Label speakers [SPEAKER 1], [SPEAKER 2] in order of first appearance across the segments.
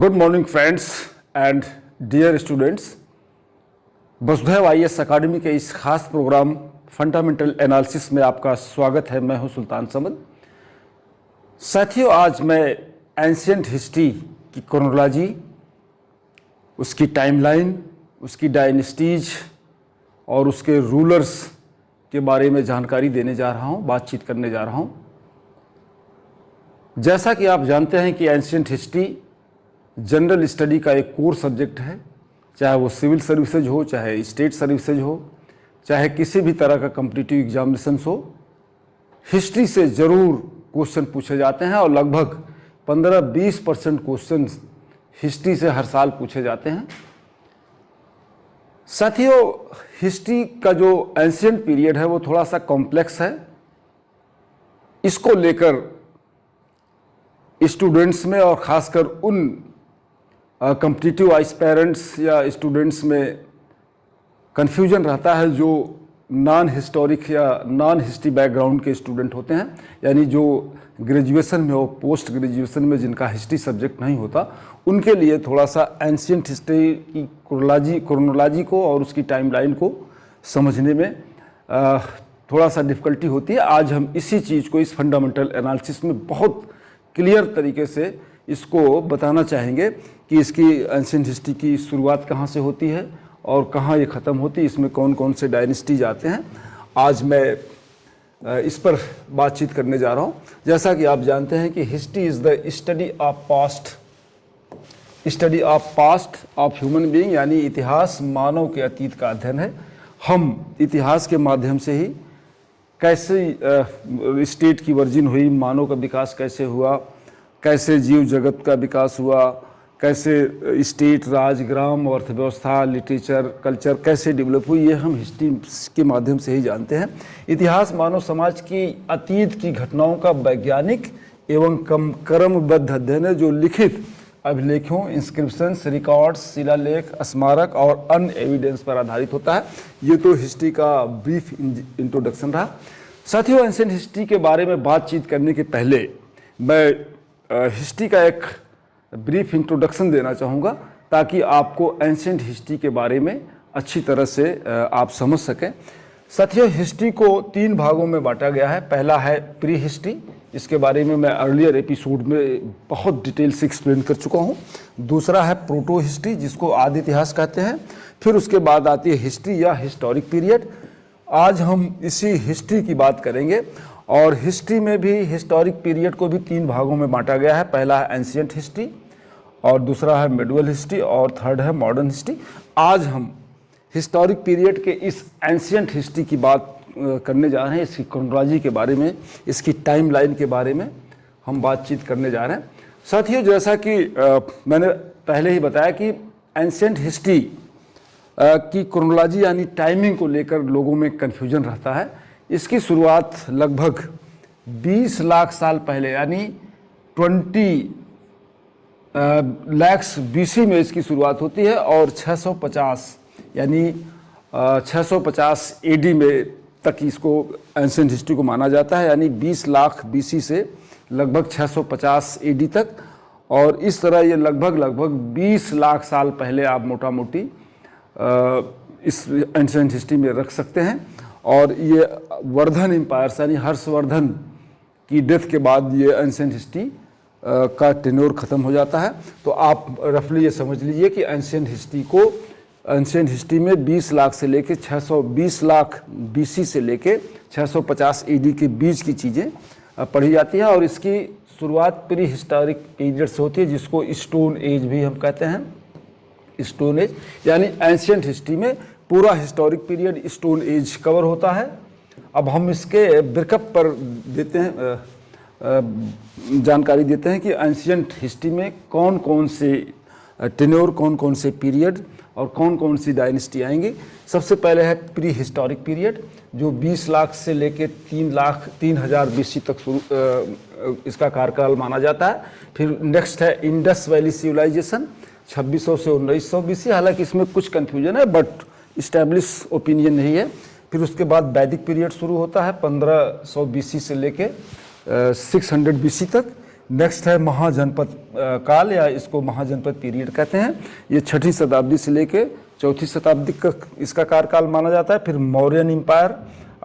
[SPEAKER 1] Good morning friends and dear students. Vasudhaiva IAS academy के इस खास प्रोग्राम फंडामेंटल एनालिसिस में आपका स्वागत है। मैं हूं सुल्तान समद। साथियों, आज मैं एंशिएंट हिस्ट्री की क्रोनोलॉजी, उसकी टाइमलाइन, उसकी डायनेस्टीज और उसके रूलर्स के बारे में जानकारी देने जा रहा हूं, बातचीत करने जा रहा हूं। जैसा कि आप जानते हैं कि एंशिएंट हिस्ट्री जनरल स्टडी का एक कोर सब्जेक्ट है, चाहे वो सिविल सर्विसेज हो, चाहे स्टेट सर्विसेज हो, चाहे किसी भी तरह का कॉम्पिटिटिव एग्जामिनेशन हो। हिस्ट्री से ज़रूर क्वेश्चन पूछे जाते हैं और लगभग 15-20% क्वेश्चन हिस्ट्री से हर साल पूछे जाते हैं। साथियों, हिस्ट्री का जो एंशिएंट पीरियड है वो थोड़ा सा कॉम्प्लेक्स है। इसको लेकर स्टूडेंट्स में और ख़ासकर उन कॉम्पिटिटिव एस्पायरेंट्स या स्टूडेंट्स में कन्फ्यूजन रहता है जो नॉन हिस्टोरिक या नॉन हिस्ट्री बैकग्राउंड के स्टूडेंट होते हैं, यानी जो ग्रेजुएशन में हो, पोस्ट ग्रेजुएशन में जिनका हिस्ट्री सब्जेक्ट नहीं होता, उनके लिए थोड़ा सा एंशिएंट हिस्ट्री की क्रोनोलॉजी को और उसकी टाइमलाइन को समझने में थोड़ा सा डिफ़िकल्टी होती है। आज हम इसी चीज़ को इस फंडामेंटल एनालिसिस में बहुत क्लियर तरीके से इसको बताना चाहेंगे कि इसकी एंशिएंट हिस्ट्री की शुरुआत कहाँ से होती है और कहाँ ये ख़त्म होती है, इसमें कौन कौन से डायनेस्टीज आते हैं। आज मैं इस पर बातचीत करने जा रहा हूँ। जैसा कि आप जानते हैं कि history is the study of past of human being, यानी इतिहास मानव के अतीत का अध्ययन है। हम इतिहास के माध्यम से ही कैसे स्टेट की वर्जिन हुई, मानव का विकास कैसे हुआ, कैसे जीव जगत का विकास हुआ, कैसे स्टेट, राज, ग्राम, अर्थव्यवस्था, लिटरेचर, कल्चर कैसे डेवलप हुई, ये हम हिस्ट्री के माध्यम से ही जानते हैं। इतिहास मानव समाज की अतीत की घटनाओं का वैज्ञानिक एवं क्रमबद्ध अध्ययन है जो लिखित अभिलेखों, इंस्क्रिप्शंस, रिकॉर्ड्स, शिलालेख, स्मारक और अन्य एविडेंस पर आधारित होता है। ये तो हिस्ट्री का ब्रीफ इंट्रोडक्शन रहा। साथियों, एंशिएंट हिस्ट्री के बारे में बातचीत करने के पहले मैं हिस्ट्री का एक ब्रीफ इंट्रोडक्शन देना चाहूँगा ताकि आपको एंशिएंट हिस्ट्री के बारे में अच्छी तरह से आप समझ सकें। साथियों, हिस्ट्री को 3 भागों में बांटा गया है। पहला है प्री हिस्ट्री, इसके बारे में मैं अर्लियर एपिसोड में बहुत डिटेल से एक्सप्लेन कर चुका हूँ। दूसरा है प्रोटो हिस्ट्री, जिसको आदि इतिहास कहते हैं। फिर उसके बाद आती है हिस्ट्री या हिस्टोरिक पीरियड। आज हम इसी हिस्ट्री की बात करेंगे और हिस्ट्री में भी हिस्टोरिक पीरियड को भी 3 भागों में बांटा गया है। पहला है एंशिएंट हिस्ट्री और दूसरा है मिडिवल हिस्ट्री और थर्ड है मॉडर्न हिस्ट्री। आज हम हिस्टोरिक पीरियड के इस एंशिएंट हिस्ट्री की बात करने जा रहे हैं, इसकी क्रोनोलॉजी के बारे में, इसकी टाइमलाइन के बारे में हम बातचीत करने जा रहे हैं। साथियों, जैसा कि मैंने पहले ही बताया कि एंशिएंट हिस्ट्री की क्रोनोलॉजी यानी टाइमिंग को लेकर लोगों में कन्फ्यूजन रहता है। इसकी शुरुआत लगभग 20 लाख साल पहले यानी 20 लाख BC में इसकी शुरुआत होती है और 650 यानी 650 AD में तक इसको एंशिएंट हिस्ट्री को माना जाता है, यानी 20 लाख BC से लगभग 650 AD तक। और इस तरह ये लगभग 20 लाख साल पहले आप मोटा मोटी इस एंशिएंट हिस्ट्री में रख सकते हैं। और ये वर्धन एम्पायर यानी हर्षवर्धन की डेथ के बाद ये एंशिएंट हिस्ट्री का टेन्योर ख़त्म हो जाता है। तो आप रफली ये समझ लीजिए कि एंशिएंट हिस्ट्री में 20 लाख से लेके 620 लाख BC से लेके 650 AD के बीच की चीज़ें पढ़ी जाती हैं। और इसकी शुरुआत प्री हिस्टोरिक पीरियड से होती है, जिसको स्टोन एज भी हम कहते हैं। स्टोन एज यानी एंशिएंट हिस्ट्री में पूरा historic period stone age cover होता है। अब हम इसके ब्रेकअप पर देते हैं, जानकारी देते हैं कि एंशिएंट हिस्ट्री में कौन कौन से टेन्योर, कौन कौन से पीरियड और कौन कौन सी डायनेस्टी आएंगी। सबसे पहले है प्री हिस्टोरिक पीरियड, जो 20 लाख से लेके 3000 BC तक इसका कार्यकाल माना जाता है। फिर नेक्स्ट है इंडस वैली सिविलाइजेशन 2600 से 1900 BC। हालांकि इसमें कुछ कन्फ्यूजन है बट इस्टेब्लिश ओपिनियन नहीं है। फिर उसके बाद वैदिक पीरियड शुरू होता है 1500 BC से लेके 600 BC तक। नेक्स्ट है महाजनपद काल, या इसको महाजनपद पीरियड कहते हैं। ये 6ठी शताब्दी से लेके 4थी शताब्दी का इसका कार्यकाल माना जाता है। फिर मौर्यन एम्पायर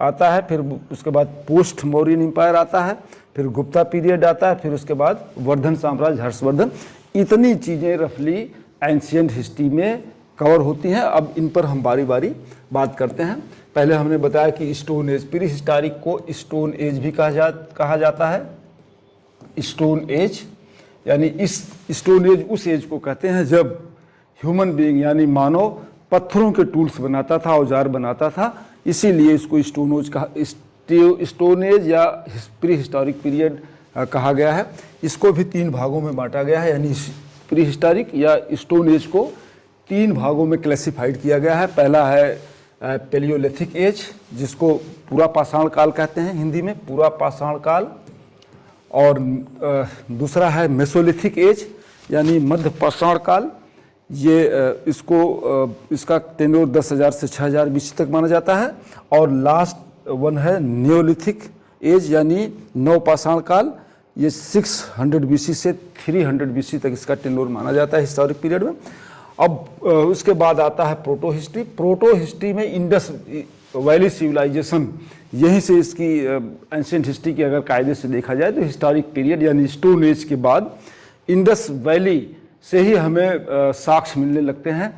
[SPEAKER 1] आता है, फिर उसके बाद पोस्ट मौर्यन एम्पायर आता है, फिर गुप्ता पीरियड आता है, फिर उसके बाद वर्धन साम्राज्य, हर्षवर्धन। इतनी चीज़ें रफली एंशियंट हिस्ट्री में कवर होती हैं। अब इन पर हम बारी बारी बात करते हैं। पहले हमने बताया कि स्टोन एज, प्री हिस्टोरिक को स्टोन एज भी कहा जाता है। स्टोन एज यानी इस स्टोन एज उस एज को कहते हैं जब ह्यूमन बीइंग यानी मानव पत्थरों के टूल्स बनाता था, औजार बनाता था, इसीलिए इसको स्टोन एज या प्री हिस्टोरिक पीरियड कहा गया है। इसको भी 3 भागों में बांटा गया है, यानी प्री हिस्टोरिक या स्टोन एज को 3 भागों में क्लासिफाइड किया गया है। पहला है पैलियोलिथिक एज, जिसको पूरा पाषाण काल कहते हैं हिंदी में, पूरा पाषाण काल। और दूसरा है मेसोलिथिक एज यानी मध्य पाषाण काल। ये इसका टेन्योर 10,000 से 6,000 बीसी तक माना जाता है। और लास्ट वन है नियोलिथिक एज यानी नवपाषाण काल। ये 600 बीसी से 300 बीसी तक इसका टेन्योर माना जाता है हिस्टोरिक पीरियड में। अब उसके बाद आता है प्रोटो हिस्ट्री। प्रोटो हिस्ट्री में इंडस वैली सिविलाइजेशन, यहीं से इसकी एंशिएंट हिस्ट्री की अगर कायदे से देखा जाए तो हिस्टोरिक पीरियड यानी स्टोन एज के बाद इंडस वैली से ही हमें साक्ष्य मिलने लगते हैं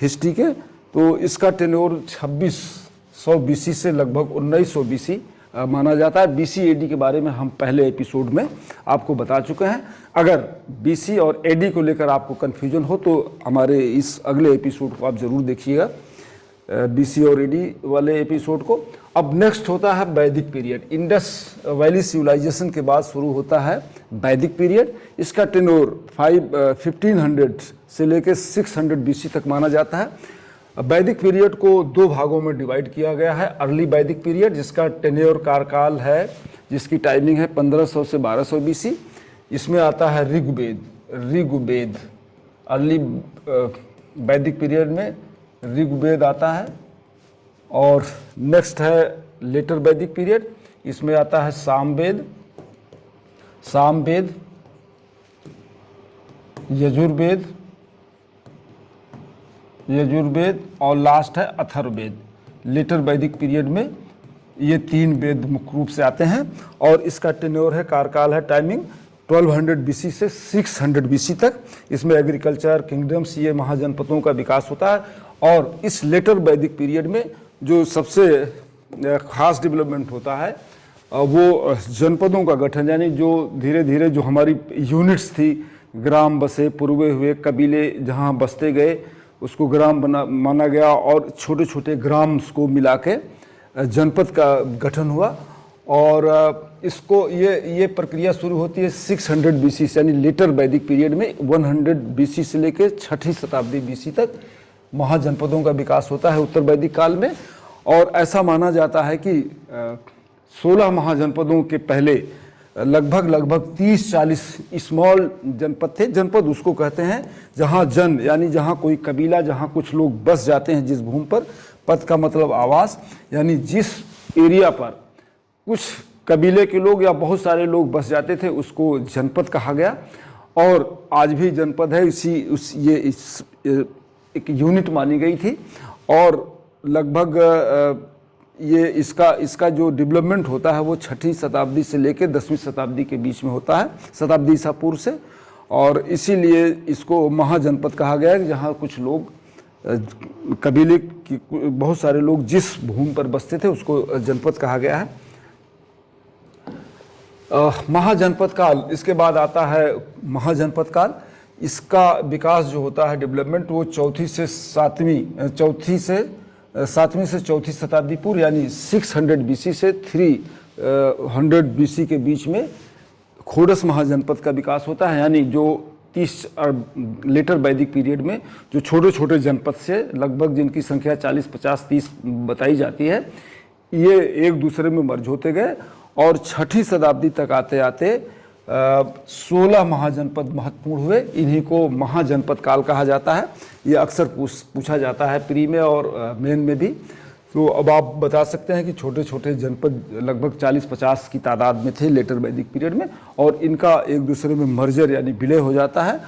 [SPEAKER 1] हिस्ट्री के। तो इसका टेन्योर 2600 बीसी से लगभग 1900 बीसी माना जाता है। बीसी एडी के बारे में हम पहले एपिसोड में आपको बता चुके हैं। अगर बीसी और एडी को लेकर आपको कन्फ्यूजन हो तो हमारे इस अगले एपिसोड को आप ज़रूर देखिएगा, बीसी और एडी वाले एपिसोड को। अब नेक्स्ट होता है वैदिक पीरियड। इंडस वैली सिविलाइजेशन के बाद शुरू होता है वैदिक पीरियड। इसका टेन्योर 1500 से लेकर 600 बीसी तक माना जाता है। वैदिक पीरियड को 2 भागों में डिवाइड किया गया है। अर्ली वैदिक पीरियड जिसका टेन्योर कार्यकाल है, जिसकी टाइमिंग है 1500 से 1200 बीसी। इसमें आता है ऋग्वेद। अर्ली वैदिक पीरियड में ऋग्वेद आता है। और नेक्स्ट है लेटर वैदिक पीरियड, इसमें आता है सामवेद, यजुर्वेद और लास्ट है अथर्ववेद। लेटर वैदिक पीरियड में ये 3 वेद मुख्य रूप से आते हैं। और इसका टेन्योर है, कार्यकाल है, टाइमिंग 1200 बीसी से 600 बीसी तक। इसमें एग्रीकल्चर, किंगडम्स, ये महाजनपदों का विकास होता है। और इस लेटर वैदिक पीरियड में जो सबसे खास डेवलपमेंट होता है वो जनपदों का गठन, यानी जो धीरे धीरे जो हमारी यूनिट्स थी, ग्राम बसे, पूर्वे हुए कबीले जहाँ बसते गए उसको ग्राम माना गया और छोटे छोटे ग्राम्स को मिला के जनपद का गठन हुआ। और इसको ये प्रक्रिया शुरू होती है 600 बीसी से, यानी लेटर वैदिक पीरियड में 100 बीसी से लेकर 6ठी शताब्दी बीसी तक महाजनपदों का विकास होता है उत्तर वैदिक काल में। और ऐसा माना जाता है कि 16 महाजनपदों के पहले लगभग 30-40 स्मॉल जनपद थे। जनपद उसको कहते हैं जहाँ यानी जहाँ कोई कबीला, जहाँ कुछ लोग बस जाते हैं जिस भूमि पर। पद का मतलब आवास, यानी जिस एरिया पर कुछ कबीले के लोग या बहुत सारे लोग बस जाते थे उसको जनपद कहा गया। और आज भी जनपद है, एक यूनिट मानी गई थी। और लगभग ये इसका जो डेवलपमेंट होता है वो 6ठी शताब्दी से लेकर 10वीं शताब्दी के बीच में होता है, शताब्दी ईसा पूर्व से। और इसीलिए इसको महाजनपद कहा गया है, जहाँ कुछ लोग कबीले की बहुत सारे लोग जिस भूमि पर बसते थे उसको जनपद कहा गया है। महाजनपद काल, इसके बाद आता है महाजनपद काल। इसका विकास जो होता है, डेवलपमेंट, वो 4वीं से 4वीं शताब्दी पूर्व यानी 600 बीसी से 300 बीसी के बीच में खोडस महाजनपद का विकास होता है। यानी जो 30 लेटर वैदिक पीरियड में जो छोटे छोटे जनपद से लगभग जिनकी संख्या 40, 50, 30 बताई जाती है, ये एक दूसरे में मर्ज होते गए। और 6ठी शताब्दी तक आते आते 16 महाजनपद महत्वपूर्ण हुए। इन्हीं को महाजनपद काल कहा जाता है। ये अक्सर पूछा जाता है प्री में और मेन में भी। तो अब आप बता सकते हैं कि छोटे छोटे जनपद लगभग 40-50 की तादाद में थे लेटर वैदिक पीरियड में, और इनका एक दूसरे में मर्जर यानी विलय हो जाता है।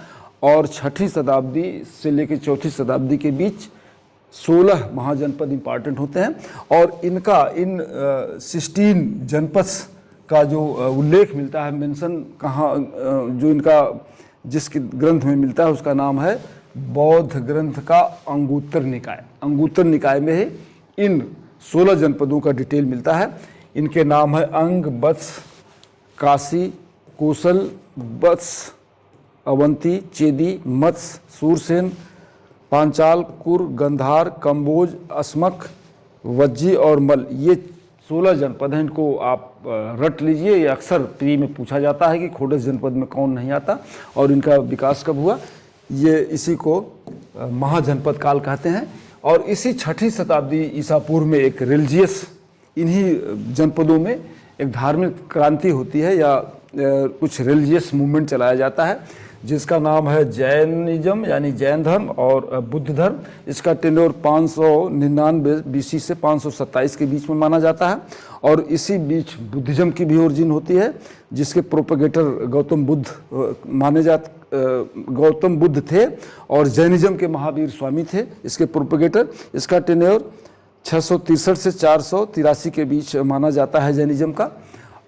[SPEAKER 1] और 6ठी शताब्दी से लेकर 4थी शताब्दी के बीच 16 महाजनपद इंपॉर्टेंट होते हैं, और इनका इन 16 जनपद का जो उल्लेख मिलता है, मेंशन कहाँ, जो इनका जिस ग्रंथ में मिलता है उसका नाम है बौद्ध ग्रंथ का अंगुत्तर निकाय। अंगुत्तर निकाय में ही इन 16 जनपदों का डिटेल मिलता है। इनके नाम है अंग, वत्स, काशी, कोसल, वत्स, अवंती, चेदी, मत्स्य, सूरसेन, पांचाल, कुर, गंधार, कंबोज, अस्मक, वज्जी और मल। ये 16 जनपद हैं। इनको आप रट लीजिए। ये अक्सर प्री में पूछा जाता है कि खोडस जनपद में कौन नहीं आता और इनका विकास कब हुआ। ये इसी को महाजनपद काल कहते हैं। और इसी 6ठी शताब्दी ईसा पूर्व में एक रिलीजियस, इन्हीं जनपदों में एक धार्मिक क्रांति होती है या कुछ रिलीजियस मूवमेंट चलाया जाता है, जिसका नाम है जैनिज्म यानी जैन धर्म और बुद्ध धर्म। इसका टेन्योर 599 बीसी से 527 के बीच में माना जाता है। और इसी बीच बुद्धिज्म की भी ओरिजिन होती है, जिसके प्रोपेगेटर गौतम बुद्ध थे, और जैनिज्म के महावीर स्वामी थे इसके प्रोपेगेटर। इसका टेन्योर 663 से 483 के बीच माना जाता है जैनिज्म का।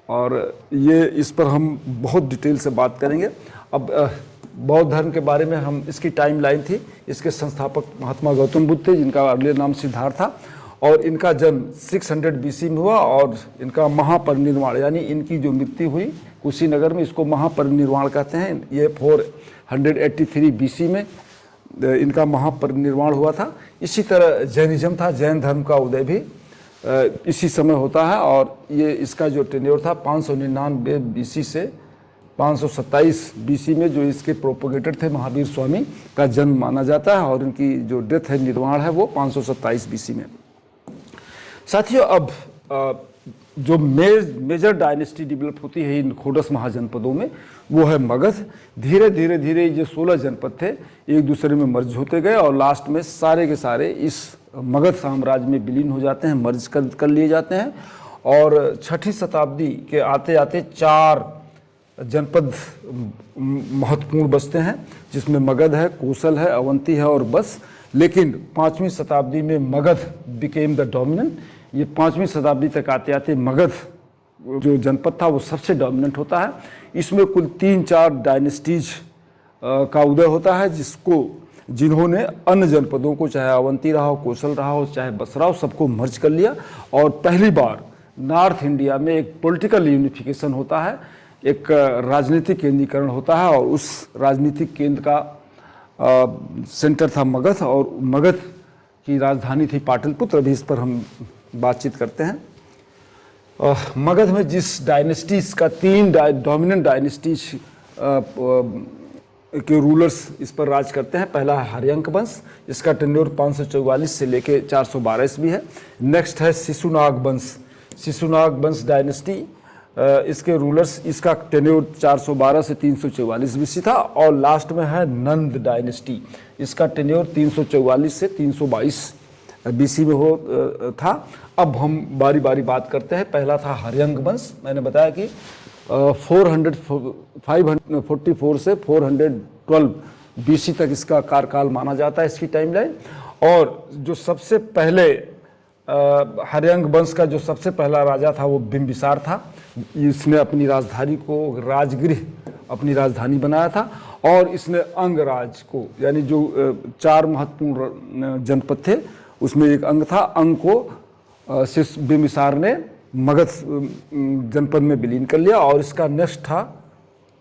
[SPEAKER 1] और ये इस पर हम बहुत डिटेल से बात करेंगे। अब बौद्ध धर्म के बारे में हम, इसकी टाइम लाइन थी, इसके संस्थापक महात्मा गौतम बुद्ध थे, जिनका अगले नाम सिद्धार्थ था, और इनका जन्म 600 बीसी में हुआ। और इनका महापरिनिर्वाण यानी इनकी जो मृत्यु हुई कुशीनगर में, इसको महापरिनिर्वाण कहते हैं। ये 483 बीसी में इनका महापरिनिर्वाण हुआ था। इसी तरह जैनिज्म था, जैन धर्म का उदय भी इसी समय होता है। और ये इसका जो टेन्योर था 599 बीसी से 527 बीसी में, जो इसके प्रोपोगेटर थे महावीर स्वामी का जन्म माना जाता है। और इनकी जो डेथ है, निर्वाण है, वो 527 बीसी में। साथियों, अब जो मेजर डायनेस्टी डेवलप होती है इन खोडस महाजनपदों में, वो है मगध। धीरे धीरे ये 16 जनपद थे एक दूसरे में मर्ज होते गए, और लास्ट में सारे के सारे इस मगध साम्राज्य में विलीन हो जाते हैं, मर्ज कर लिए जाते हैं। और 6ठी शताब्दी के आते आते 4 जनपद महत्वपूर्ण बसते हैं, जिसमें मगध है, कोसल है, अवंती है और बस। लेकिन 5वीं शताब्दी में मगध बिकेम द डोमिनेंट। ये 5वीं शताब्दी तक आते आते मगध जो जनपद था वो सबसे डोमिनेंट होता है। इसमें कुल 3-4 डायनेस्टीज का उदय होता है, जिन्होंने अन्य जनपदों को, चाहे अवंती रहा हो, कोसल रहा हो, चाहे बस रहा हो, सबको मर्ज कर लिया। और पहली बार नॉर्थ इंडिया में एक पॉलिटिकल यूनिफिकेशन होता है, एक राजनीतिक केंद्रीकरण होता है। और उस राजनीतिक केंद्र का सेंटर था मगध, और मगध की राजधानी थी पाटलिपुत्र। अभी इस पर हम बातचीत करते हैं। मगध में जिस डायनेस्टीज का 3 डोमिनेंट डायनेस्टीज के रूलर्स इस पर राज करते हैं। पहला है हर्यंक वंश, इसका टेन्योर 544 से लेके 412 ईस्वी है। नेक्स्ट है शिशुनाग वंश, शिशुनाग वंश डायनेस्टी, इसके रूलर्स, इसका टेन्योर 412 से 344 बीसी था। और लास्ट में है नंद डायनेस्टी, इसका टेन्योर 344 से 322 बीसी में था। अब हम बारी बारी बात करते हैं। पहला था हर्यंक वंश। मैंने बताया कि 544 से 412 बीसी तक इसका कार्यकाल माना जाता है, इसकी टाइमलाइन। और जो सबसे पहले हर्यंक वंश का जो सबसे पहला राजा था वो बिंबिसार था। इसने अपनी राजधानी को राजगृह अपनी राजधानी बनाया था, और इसने अंगराज को, यानी जो 4 महत्वपूर्ण जनपद थे उसमें एक अंग था, अंग को बिंबिसार ने मगध जनपद में विलीन कर लिया। और इसका नेक्स्ट था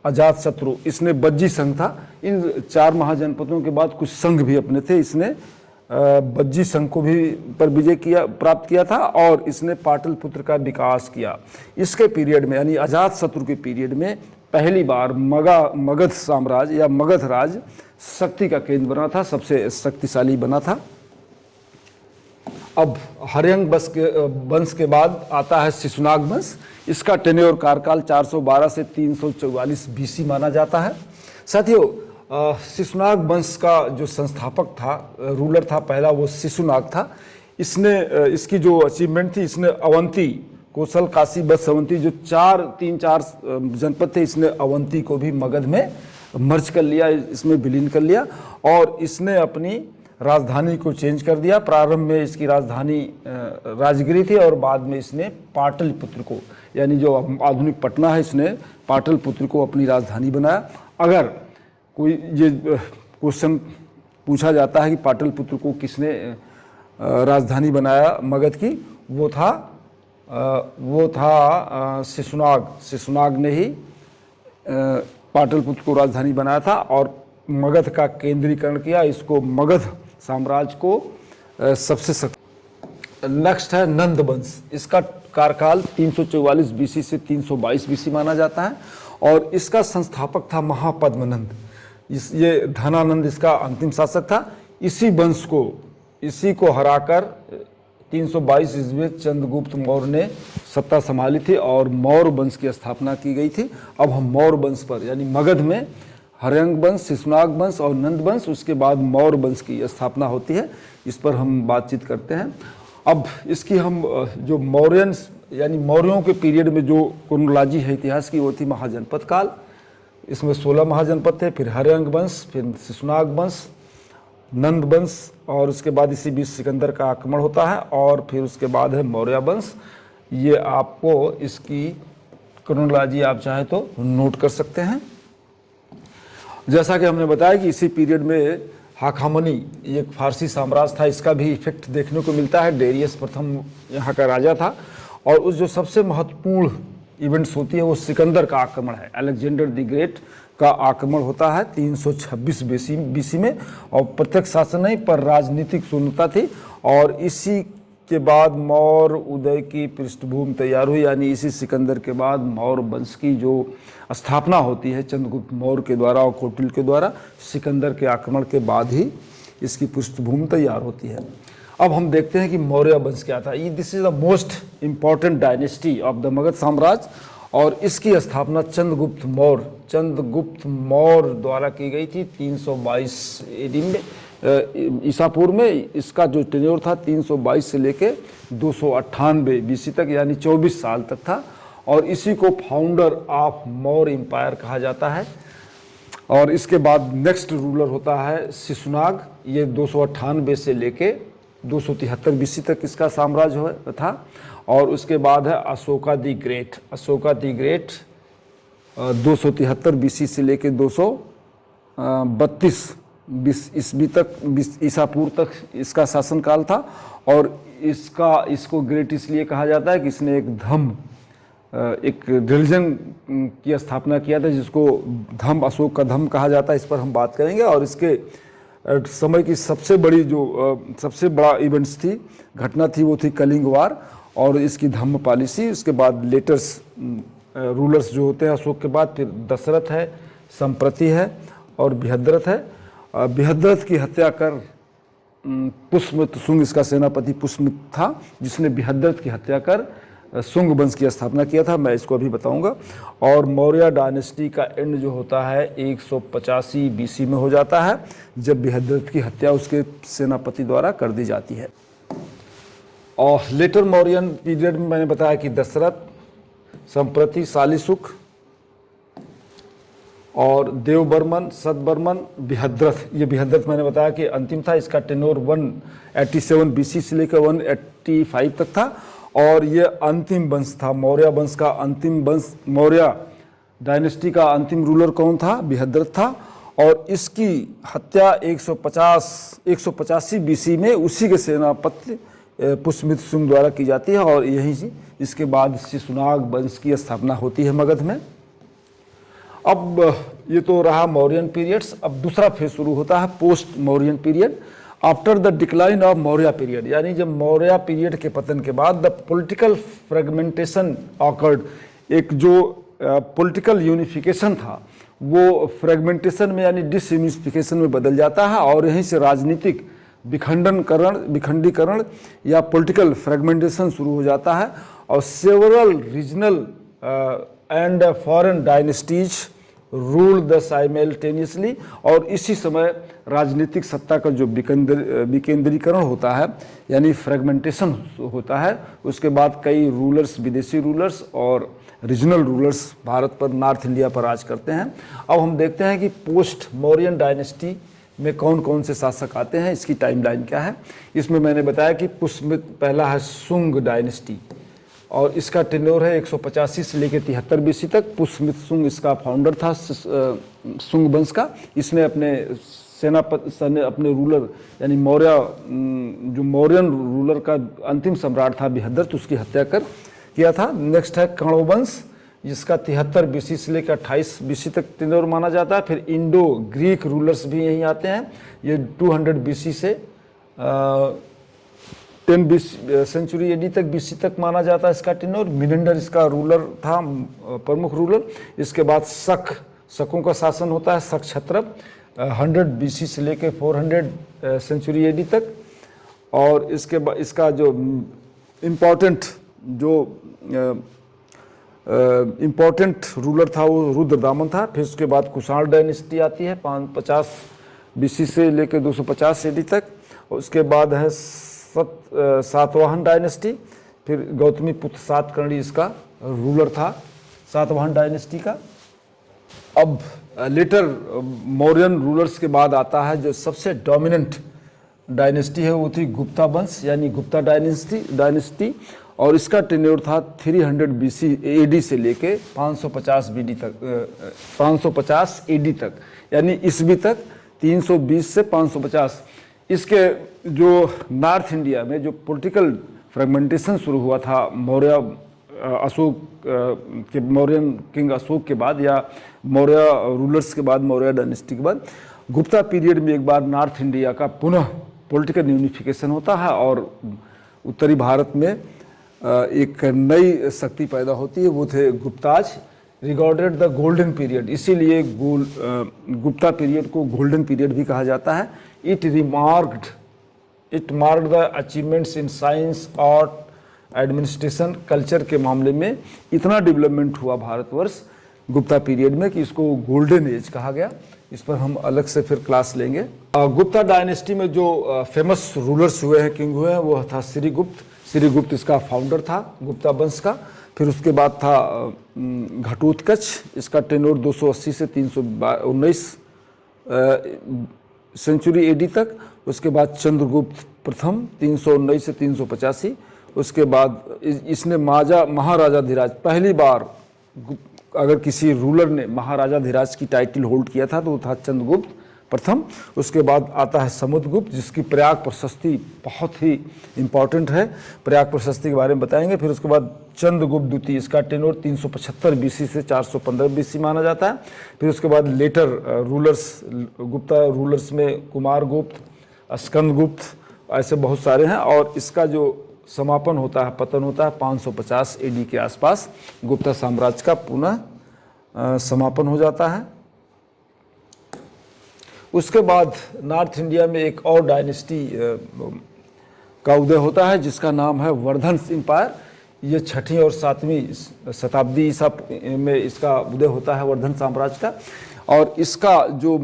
[SPEAKER 1] अजातशत्रु, इसने बज्जी संघ था। इन 4 महाजनपदों के बाद कुछ संघ भी अपने थे, इसने बज्जी संघ को भी पर विजय प्राप्त किया था, और इसने पाटलिपुत्र का विकास किया। इसके पीरियड में, यानी अजातशत्रु के पीरियड में, पहली बार मगध साम्राज्य या मगध राज शक्ति का केंद्र बना था, सबसे शक्तिशाली बना था। अब हर्यंक वंश के बाद आता है शिशुनाग वंश। इसका टेन्योर कार्यकाल 412 से 344 बीसी माना जाता है। साथियों, शिशुनाग वंश का जो संस्थापक था, रूलर था पहला, वो शिशुनाग था। इसने इसकी जो अचीवमेंट थी, इसने अवंती, कौशल, काशी, बत्स, अवंती जो तीन चार जनपद थे, इसने अवंती को भी मगध में मर्ज कर लिया, इसमें विलीन कर लिया और इसने अपनी राजधानी को चेंज कर दिया। प्रारंभ में इसकी राजधानी राजगिरी थी और बाद में इसने पाटलिपुत्र को, यानी जो आधुनिक पटना है, इसने पाटलिपुत्र को अपनी राजधानी बनाया। अगर कोई ये क्वेश्चन पूछा जाता है कि पाटलिपुत्र को किसने राजधानी बनाया मगध की, वो था शिशुनाग ने ही पाटलिपुत्र को राजधानी बनाया था और मगध का केंद्रीकरण किया। इसको मगध साम्राज्य को सबसे नेक्स्ट है नंद वंश। इसका कार्यकाल 344 बीसी से 322 बीसी माना जाता है और इसका संस्थापक था महापद्मनंद। ये धनानंद इसका अंतिम शासक था। इसी को हराकर 322 ईस्वी में चंद्रगुप्त मौर्य ने सत्ता संभाली थी और मौर्य वंश की स्थापना की गई थी। अब हम मौर्य वंश पर, यानी मगध में हर्यंग वंश, शिशुनाग वंश और नंद वंश, उसके बाद मौर्य वंश की स्थापना होती है, इस पर हम बातचीत करते हैं। अब इसकी हम जो मौर्यंस यानी मौर्यों के पीरियड में जो क्रोनोलॉजी है इतिहास की, वो थी महाजनपद काल। इसमें 16 महाजनपद थे, फिर हर्यंग वंश, फिर शिशुनाग वंश, नंद वंश और उसके बाद इसी बीच सिकंदर का आक्रमण होता है और फिर उसके बाद है मौर्य वंश। ये आपको इसकी क्रोनोलॉजी आप चाहे तो नोट कर सकते हैं। जैसा कि हमने बताया कि इसी पीरियड में हाखामनी, ये एक फारसी साम्राज्य था, इसका भी इफेक्ट देखने को मिलता है। डेरियस प्रथम यहाँ का राजा था और उस जो सबसे महत्वपूर्ण इवेंट्स होती है वो सिकंदर का आक्रमण है। अलेक्जेंडर द ग्रेट का आक्रमण होता है 326 बीसी में और प्रत्यक्ष शासन नहीं पर राजनीतिक शून्यता थी और इसी के बाद मौर्य उदय की पृष्ठभूमि तैयार हुई, यानी इसी सिकंदर के बाद मौर्य वंश की जो स्थापना होती है चंद्रगुप्त मौर्य के द्वारा और कौटिल्य के द्वारा, सिकंदर के आक्रमण के बाद ही इसकी पृष्ठभूमि तैयार होती है। अब हम देखते हैं कि मौर्य वंश क्या था। This is the most important dynasty of the Magadh साम्राज्य और इसकी स्थापना चंद्रगुप्त मौर्य द्वारा की गई थी 322 एडी में, ईसा पूर्व में। इसका जो टेन्योर था 322 से लेके 298 बीसी तक, यानी 24 साल तक था और इसी को फाउंडर ऑफ मौर्य एम्पायर कहा जाता है। और इसके बाद नेक्स्ट रूलर होता है शिशुनाग। ये 298 से लेके 273 बीसी तक इसका साम्राज्य था और उसके बाद है अशोका दी ग्रेट। 273 बीसी से लेके 232 ईस्वी तक, ईसा पूर्व तक इसका शासनकाल था और इसको ग्रेट इसलिए कहा जाता है कि इसने एक रिलीजन की स्थापना किया था जिसको अशोक का धम्म कहा जाता है। इस पर हम बात करेंगे और इसके समय की सबसे बड़ा इवेंट्स थी, घटना थी, वो थी कलिंग वार और इसकी धम्म पॉलिसी। उसके बाद लेटेस्ट रूलर्स जो होते हैं अशोक के बाद, फिर दशरथ है, संप्रति है और बृहद्रथ है। बृहद्रथ की हत्या कर पुष्यमित्र शुंग, इसका सेनापति पुष्यमित्र था जिसने बृहद्रथ की हत्या कर शुंग वंश की स्थापना किया था, मैं इसको अभी बताऊंगा। और मौर्य डायनेस्टी का एंड जो होता है 185 बीसी में हो जाता है जब बृहद्रथ की हत्या उसके सेनापति द्वारा कर दी जाती है। और लेटर मौर्यन पीरियड में मैंने बताया कि दशरथ, संप्रति, शालिशुक और देवबर्मन, सतबर्मन, बृहद्रथ। ये बृहद्रथ मैंने बताया कि अंतिम था, इसका टेन्योर 187 बीसी से लेकर 185 तक था और ये अंतिम वंश था, मौर्य वंश का अंतिम वंश। मौर्य डायनेस्टी का अंतिम रूलर कौन था? बृहद्रथ था और इसकी हत्या 185 बीसी में उसी के सेनापति पुष्यमित्र शुंग द्वारा की जाती है और यहीं से इसके बाद शिशुनाग वंश की स्थापना होती है मगध में। अब ये तो रहा मौर्यन पीरियड्स। अब दूसरा फेज शुरू होता है post Mauryan period. After the decline of Maurya period, यानी जब मौर्य पीरियड के पतन के बाद द पॉलिटिकल फ्रेगमेंटेशन ऑकर्ड, एक जो पॉलिटिकल यूनिफिकेशन था वो फ्रेगमेंटेशन में यानी डिसयूनिफिकेशन में बदल जाता है और यहीं से राजनीतिक विखंडीकरण या पॉलिटिकल फ्रेगमेंटेशन शुरू हो जाता है और several regional and foreign dynasties rule the simultaneously, और इसी समय राजनीतिक सत्ता का जो विकेंद्रीकरण होता है यानी फ्रेगमेंटेशन होता है। उसके बाद कई रूलर्स, विदेशी रूलर्स और रीजनल रूलर्स भारत पर, नॉर्थ इंडिया पर राज करते हैं। अब हम देखते हैं कि पोस्ट मौर्यन डायनेस्टी में कौन कौन से शासक आते हैं, इसकी टाइमलाइन क्या है। इसमें मैंने बताया कि पुष्यमित्र पहला है सुंग डायनेस्टी, और इसका टेन्योर है 185 से लेकर 73 बीसी तक। पुष्यमित्र सुंग इसका फाउंडर था, सुंग वंश का। इसने अपने सेनापति, अपने रूलर यानी मौर्य, जो मौर्यन रूलर का अंतिम सम्राट था बृहद्रथ, उसकी हत्या किया था। नेक्स्ट है कण्व वंश, जिसका 73 बीसी से लेकर 28 बीसी तक टेन्योर माना जाता है। फिर इंडो ग्रीक रूलर्स भी यहीं आते हैं, ये 200 बीसी से 10 सेंचुरी एडी तक, बीसी तक माना जाता है इसका टेन्योर। मिनेंडर इसका रूलर था, प्रमुख रूलर। इसके बाद शकों का शासन होता है, शक क्षत्रप 100 बीसी से लेकर 400 सेंचुरी एडी तक। और इसके बाद इसका जो इम्पोर्टेंट रूलर था वो रुद्रदामन था। फिर उसके बाद कुषाण डायनेस्टी आती है 50 बीसी से लेकर 250 एडी तक। उसके बाद है सातवाहन डायनेस्टी, फिर गौतमी पुत्र सातकर्णी इसका रूलर था सातवाहन डायनेस्टी का। अब लेटर मौर्यन रूलर्स के बाद आता है जो सबसे डोमिनेंट डायनेस्टी है, वो थी गुप्ता वंश यानी गुप्ता डायनेस्टी, और इसका टेन्योर था 300 बीसी एडी से लेके 550 बीडी तक, 550 एडी तक यानी ईस्वी तक, 320 से 550। इसके जो नॉर्थ इंडिया में जो पॉलिटिकल फ्रेगमेंटेशन शुरू हुआ था मौर्य अशोक के, मौर्यन किंग अशोक के बाद या मौर्य रूलर्स के बाद, मौर्य डायनेस्टी के बाद, गुप्ता पीरियड में एक बार नॉर्थ इंडिया का पुनः पॉलिटिकल यूनिफिकेशन होता है और उत्तरी भारत में एक नई शक्ति पैदा होती है, वो थे Gupta's, recorded the golden period. इसीलिए गुप्ता पीरियड को गोल्डन पीरियड भी कहा जाता है। It marked the achievements in science, art, administration, culture के मामले में इतना डेवलपमेंट हुआ भारतवर्ष गुप्ता पीरियड में कि इसको गोल्डन एज कहा गया। इस पर हम अलग से फिर क्लास लेंगे। गुप्ता डायनेस्टी में जो फेमस रूलर्स हुए हैं, किंग हुए हैं, वो था श्रीगुप्त। श्रीगुप्त इसका फाउंडर था गुप्ता वंश का। फिर उसके बाद था घटोत्कच, इसका टेन्योर 280 से 319 सेंचुरी एडी तक। उसके बाद चंद्रगुप्त प्रथम 319 से 385। उसके बाद इसने महाराजाधिराज, पहली बार अगर किसी रूलर ने महाराजाधिराज की टाइटल होल्ड किया था तो वो था चंद्रगुप्त प्रथम। उसके बाद आता है समुद्रगुप्त, जिसकी प्रयाग प्रशस्ति बहुत ही इम्पॉर्टेंट है, प्रयाग प्रशस्ति के बारे में बताएंगे। फिर उसके बाद चंद्रगुप्त द्वितीय, इसका टेन्योर 375 बीसी से 415 बीसी माना जाता है। फिर उसके बाद लेटर रूलर्स, गुप्ता रूलर्स में कुमारगुप्त, स्कंदगुप्त, ऐसे बहुत सारे हैं। और इसका जो समापन होता है, पतन होता है 550 एडी के आसपास, गुप्ता साम्राज्य का पुनः समापन हो जाता है। उसके बाद नॉर्थ इंडिया में एक और डायनेस्टी का उदय होता है जिसका नाम है वर्धन एम्पायर। ये 6वीं और 7वीं शताब्दी ईसा में इसका उदय होता है वर्धन साम्राज्य का। और इसका जो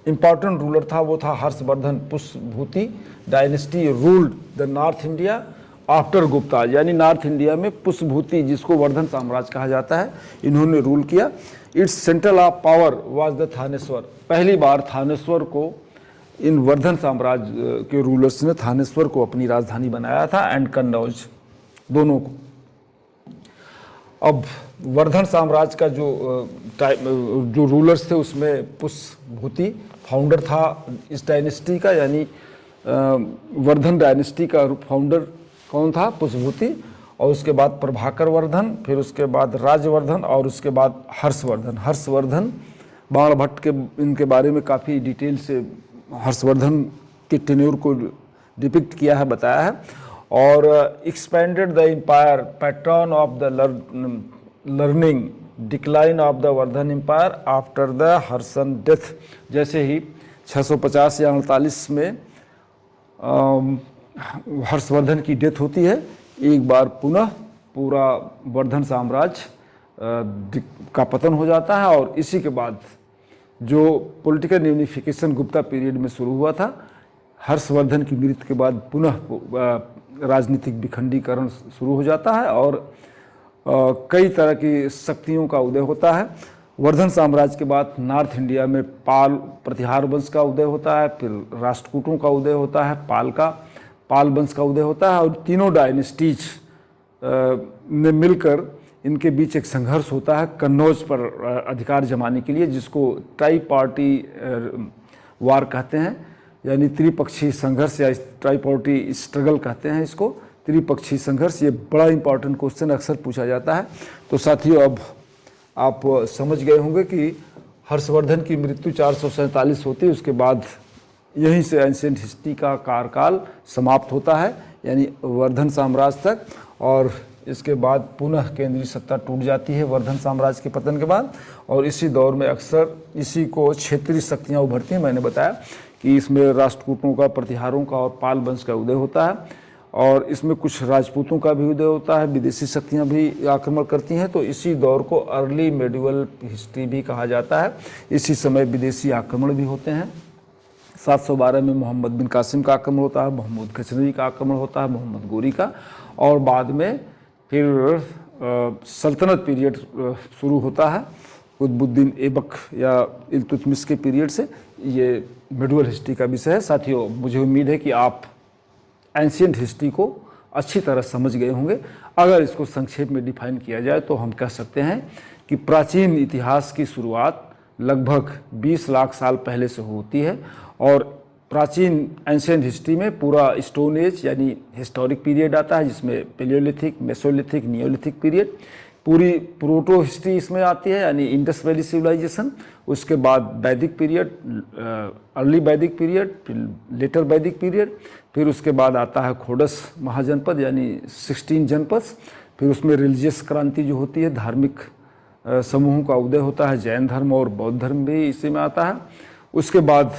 [SPEAKER 1] इम्पॉर्टेंट रूलर था वो था Harshvardhan. Pushyabhuti dynasty ruled the north India after Gupta, यानी नॉर्थ इंडिया में पुष्यभूति, जिसको वर्धन साम्राज्य कहा जाता है, इन्होंने रूल किया। It's central of power was the Thaneshwar. पहली बार थानेश्वर को इन वर्धन साम्राज्य के रूलर्स ने थानेश्वर को अपनी राजधानी बनाया था, एंड कन्नौज, दोनों को। अब वर्धन साम्राज्य का जो रूलर्स थे उसमें पुष्यभूति फाउंडर था इस डायनेस्टी का, यानी वर्धन डायनेस्टी का फाउंडर कौन था? पुष्यभूति। और उसके बाद प्रभाकर वर्धन, फिर उसके बाद राजवर्धन, और उसके बाद हर्षवर्धन। हर्षवर्धन बाणभट्ट के इनके बारे में काफ़ी डिटेल से हर्षवर्धन के टेन्योर को डिपिक्ट किया है, बताया है। और expanded the empire, patron of the learning, decline of the Vardhan empire after the Harshan death. जैसे ही 650 या 48 में हर्षवर्धन की डेथ होती है, एक बार पुनः पूरा वर्धन साम्राज्य का पतन हो जाता है और इसी के बाद जो पॉलिटिकल यूनिफिकेशन गुप्ता पीरियड में शुरू हुआ था, हर्षवर्धन की मृत्यु के बाद पुनः राजनीतिक विखंडीकरण शुरू हो जाता है और कई तरह की शक्तियों का उदय होता है। वर्धन साम्राज्य के बाद नॉर्थ इंडिया में पाल प्रतिहार वंश का उदय होता है, फिर राष्ट्रकूटों का उदय होता है, पाल वंश का उदय होता है और तीनों डायनेस्टीज ने मिलकर इनके बीच एक संघर्ष होता है कन्नौज पर अधिकार जमाने के लिए, जिसको ट्राई पार्टी वार कहते हैं, यानी त्रिपक्षीय संघर्ष या ट्राई पार्टी स्ट्रगल कहते हैं इसको, त्रिपक्षीय संघर्ष। ये बड़ा इंपॉर्टेंट क्वेश्चन अक्सर पूछा जाता है। तो साथियों, अब आप समझ गए होंगे कि हर्षवर्धन की मृत्यु 447 होती है, उसके बाद यहीं से एंशिएंट हिस्ट्री का कार्यकाल समाप्त होता है, यानी वर्धन साम्राज्य तक, और इसके बाद पुनः केंद्रीय सत्ता टूट जाती है वर्धन साम्राज्य के पतन के बाद। और इसी दौर में अक्सर इसी को क्षेत्रीय शक्तियाँ उभरती हैं। मैंने बताया कि इसमें राष्ट्रकूटों का, प्रतिहारों का और पाल वंश का उदय होता है और इसमें कुछ राजपूतों का भी उदय होता है, विदेशी शक्तियाँ भी आक्रमण करती हैं। तो इसी दौर को अर्ली मेडिवल हिस्ट्री भी कहा जाता है। इसी समय विदेशी आक्रमण भी होते हैं। 712 में मोहम्मद बिन कासिम का आक्रमण होता है, महमूद गजनवी का आक्रमण होता है, मोहम्मद गोरी का, और बाद में फिर सल्तनत पीरियड शुरू होता है कुतुबुद्दीन ऐबक या इल्तुतमिश के पीरियड से। ये मिडवल हिस्ट्री का विषय है। साथियों, मुझे उम्मीद है कि आप एंशिएंट हिस्ट्री को अच्छी तरह समझ गए होंगे। अगर इसको संक्षेप में डिफाइन किया जाए तो हम कह सकते हैं कि प्राचीन इतिहास की शुरुआत लगभग 20 लाख साल पहले से होती है और प्राचीन एंशिएंट हिस्ट्री में पूरा स्टोन एज यानी हिस्टोरिक पीरियड आता है, जिसमें पेलियोलिथिक, मेसोलिथिक, नियोलिथिक पीरियड, पूरी प्रोटो हिस्ट्री इसमें आती है यानी इंडस वैली सिविलाइजेशन। उसके बाद वैदिक पीरियड, अर्ली वैदिक पीरियड, फिर लेटर वैदिक पीरियड, फिर उसके बाद आता है खोडस महाजनपद यानी 16 जनपद। फिर उसमें रिलीजियस क्रांति जो होती है, धार्मिक समूहों का उदय होता है, जैन धर्म और बौद्ध धर्म भी इसी में आता है। उसके बाद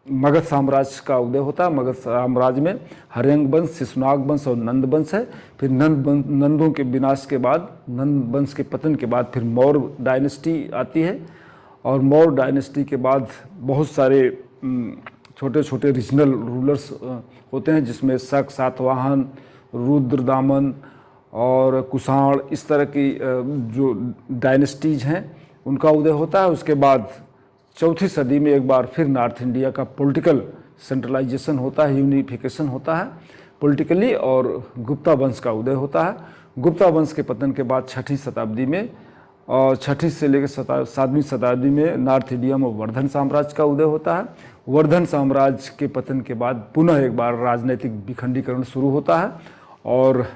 [SPEAKER 1] मगध साम्राज्य का उदय होता है। मगध साम्राज्य में हर्यंग वंश, शिशुनाग वंश और नंद वंश है। फिर नंदों के विनाश के बाद, नंद वंश के पतन के बाद फिर मौर्य डायनेस्टी आती है और मौर्य डायनेस्टी के बाद बहुत सारे छोटे छोटे रीजनल रूलर्स होते हैं, जिसमें शक, सातवाहन, रुद्रदामन और कुषाण, इस तरह की जो डायनेस्टीज हैं उनका उदय होता है। उसके बाद 4वीं सदी में एक बार फिर नॉर्थ इंडिया का पॉलिटिकल सेंट्रलाइजेशन होता है, यूनिफिकेशन होता है पॉलिटिकली, और गुप्ता वंश का उदय होता है। गुप्ता वंश के पतन के बाद 6वीं शताब्दी में और 6वीं से लेकर 7वीं शताब्दी में नॉर्थ इंडिया में वर्धन साम्राज्य का उदय होता है। वर्धन साम्राज्य के पतन के बाद पुनः एक बार राजनीतिक विखंडीकरण शुरू होता है और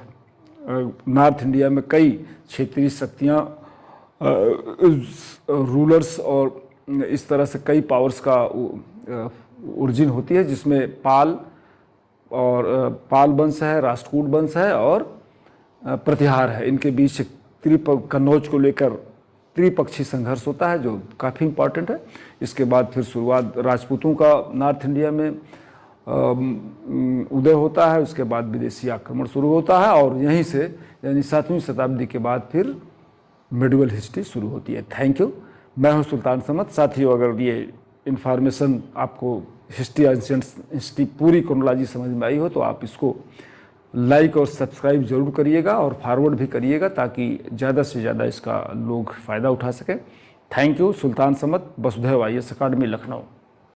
[SPEAKER 1] नॉर्थ इंडिया में कई क्षेत्रीय शक्तियाँ, रूलर्स और इस तरह से कई पावर्स का ओरिजिन होती है, जिसमें पाल वंश है, राष्ट्रकूट वंश है और प्रतिहार है। इनके बीच कन्नौज को लेकर त्रिपक्षीय संघर्ष होता है जो काफ़ी इम्पॉर्टेंट है। इसके बाद फिर शुरुआत राजपूतों का नॉर्थ इंडिया में उदय होता है। उसके बाद विदेशी आक्रमण शुरू होता है और यहीं से यानी 7वीं शताब्दी के बाद फिर मिडवल हिस्ट्री शुरू होती है। Thank you. मैं हूं सुल्तान समद। साथियों, अगर ये इन्फॉर्मेशन आपको हिस्ट्री, एंशिएंट हिस्ट्री पूरी क्रोनोलॉजी समझ में आई हो तो आप इसको लाइक और सब्सक्राइब जरूर करिएगा और फॉरवर्ड भी करिएगा ताकि ज़्यादा से ज़्यादा इसका लोग फ़ायदा उठा सकें। Thank you. सुल्तान समद, वसुधैव IAS अकाडमी, लखनऊ।